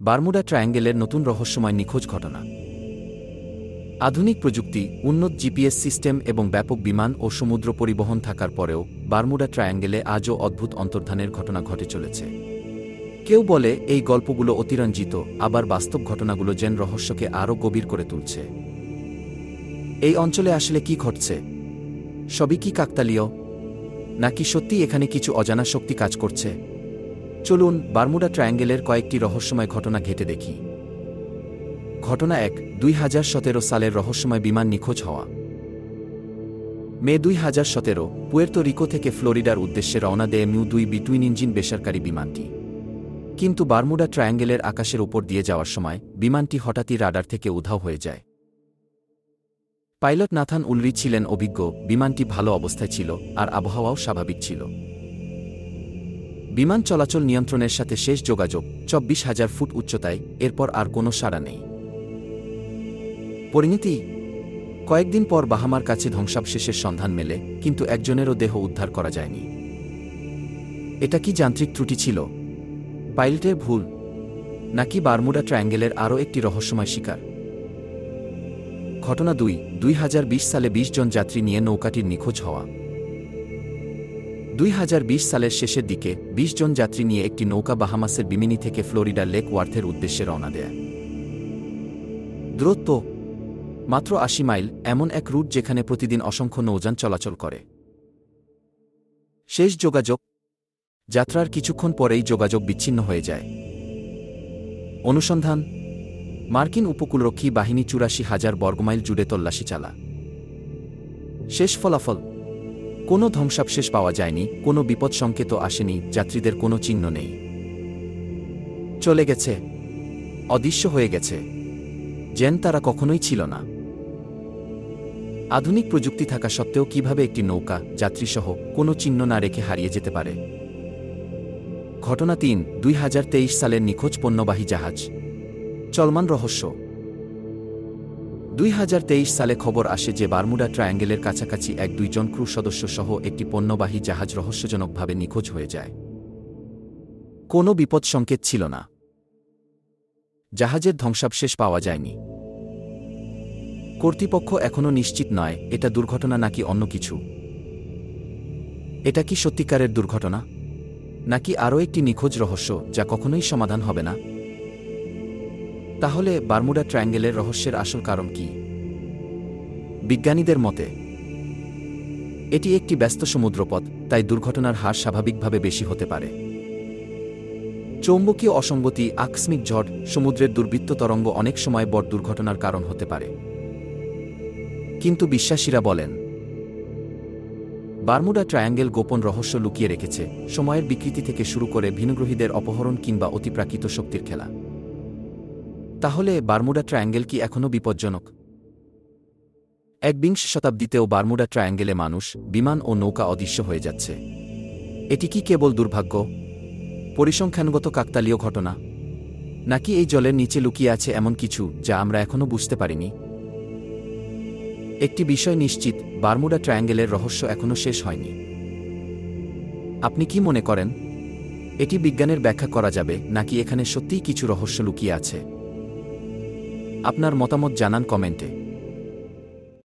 Bermuda ট্রায়াঙ্গেলের নতুন রহস্যময় নিখোঁজ ঘটনা। আধুনিক প্রযুক্তি, উন্নত জিপিএস সিস্টেম এবং ব্যাপক বিমান ও সমুদ্র পরিবহন থাকার পরেও বারমুডা ট্রায়াঙ্গেলে আজও অদ্ভুত অন্তর্ধানের ঘটনা ঘটে চলেছে। কেউ বলে এই গল্পগুলো অতিরঞ্জিত, আবার বাস্তব ঘটনাগুলো যেন রহস্যকে আরও গভীর করে তুলছে। এই অঞ্চলে আসলে কি ঘটছে? সবই কি কাকতালীয়, নাকি সত্যি এখানে কিছু অজানা শক্তি কাজ করছে? চলুন বারমুডা ট্রায়াঙ্গেলের কয়েকটি রহস্যময় ঘটনা ঘেঁটে দেখি। ঘটনা ১, ২০১৭ সালের রহস্যময় বিমান নিখোঁজ হওয়া। মে ২০১৭, পুয়ের্তো রিকো থেকে ফ্লোরিডার উদ্দেশ্যে রওনা দেয় মিউ-2 টুইন ইঞ্জিন বেসরকারি বিমানটি। কিন্তু বারমুডা ট্রায়াঙ্গেলের আকাশের উপর দিয়ে যাওয়ার সময় বিমানটি হঠাৎই রাডার থেকে উধাও হয়ে যায়। পাইলট নাথান উলরি ছিলেন অভিজ্ঞ, বিমানটি ভালো অবস্থায় ছিল, আর আবহাওয়াও স্বাভাবিক ছিল। বিমান চলাচল নিয়ন্ত্রণের সাথে শেষ যোগাযোগ ২৪,০০০ ফুট উচ্চতায়, এরপর আর কোনো সাড়া নেই। পরিণতি: কয়েকদিন পর বাহামার কাছে ধ্বংসাবশেষের সন্ধান মেলে, কিন্তু একজনেরও দেহ উদ্ধার করা যায়নি। এটা কি যান্ত্রিক ত্রুটি ছিল, পাইলটের ভুল, নাকি বারমুডা ট্রায়াঙ্গেলের আরও একটি রহস্যময় শিকার? ঘটনা ২, ২০২০ সালে ২০ জন যাত্রী নিয়ে নৌকাটির নিখোঁজ হওয়া। ২০২০ সালের শেষের দিকে ২০ জন যাত্রী নিয়ে একটি নৌকা বাহামাসের বিমিনি থেকে ফ্লোরিডার লেক ওয়ার্থের উদ্দেশ্যে রওনা দেয়। দূরত্ব মাত্র ৮০ মাইল, এমন এক রুট যেখানে প্রতিদিন অসংখ্য নৌযান চলাচল করে। শেষ যোগাযোগ: যাত্রার কিছুক্ষণ পরেই যোগাযোগ বিচ্ছিন্ন হয়ে যায়। অনুসন্ধান: মার্কিন উপকূলরক্ষী বাহিনী ৮৪,০০০ বর্গমাইল জুড়ে তল্লাশি চালা। শেষ ফলাফল: কোনো ধ্বংসাবশেষ পাওয়া যায়নি, কোনো বিপদ সংকেতও আসেনি, যাত্রীদের কোনো চিহ্ন নেই। চলে গেছে, অদৃশ্য হয়ে গেছে, যেন তারা কখনোই ছিল না। আধুনিক প্রযুক্তি থাকা সত্ত্বেও কিভাবে একটি নৌকা, যাত্রীসহ, কোনো চিহ্ন না রেখে হারিয়ে যেতে পারে? ঘটনা ৩, ২০২৩ সালের নিখোঁজ পণ্যবাহী জাহাজ। চলমান রহস্য: ২০২৩ সালে খবর আসে যে বারমুডা ট্রায়াঙ্গেলের কাছাকাছি ১-২ জন ক্রু সদস্য সহ একটি পণ্যবাহী জাহাজ রহস্যজনকভাবে নিখোঁজ হয়ে যায়। কোনো বিপদ সংকেত ছিল না, জাহাজের ধ্বংসাবশেষ পাওয়া যায়নি। কর্তৃপক্ষ এখনও নিশ্চিত নয় এটা দুর্ঘটনা নাকি অন্য কিছু। এটা কি সত্যিকারের দুর্ঘটনা, নাকি আরও একটি নিখোঁজ রহস্য যা কখনোই সমাধান হবে না? তাহলে বারমুডা ট্রায়াঙ্গেলের রহস্যের আসল কারণ কি? বিজ্ঞানীদের মতে এটি একটি ব্যস্ত সমুদ্রপথ, তাই দুর্ঘটনার হার স্বাভাবিকভাবে বেশি হতে পারে। চৌম্বকীয় অসঙ্গতি, আকস্মিক ঝড়, সমুদ্রের দুর্বৃত্ত তরঙ্গ অনেক সময় বড় দুর্ঘটনার কারণ হতে পারে। কিন্তু বিশ্বাসীরা বলেন বারমুডা ট্রায়াঙ্গেল গোপন রহস্য লুকিয়ে রেখেছে, সময়ের বিকৃতি থেকে শুরু করে ভিনগ্রহীদের অপহরণ কিংবা অতিপ্রাকৃত শক্তির খেলা। তাহলে বারমুডা ট্রায়াঙ্গেল কি এখনও বিপজ্জনক? একবিংশ শতাব্দীতেও বারমুডা ট্রায়াঙ্গেলে মানুষ, বিমান ও নৌকা অদৃশ্য হয়ে যাচ্ছে। এটি কি কেবল দুর্ভাগ্য, পরিসংখ্যানগত কাকতালীয় ঘটনা, নাকি এই জলের নিচে লুকিয়ে আছে এমন কিছু যা আমরা এখনও বুঝতে পারিনি? একটি বিষয় নিশ্চিত, বারমুডা ট্রায়াঙ্গেলের রহস্য এখনও শেষ হয়নি। আপনি কি মনে করেন, এটি বিজ্ঞানের ব্যাখ্যা করা যাবে, নাকি এখানে সত্যিই কিছু রহস্য লুকিয়ে আছে? আপনার মতামত জানান কমেন্টে।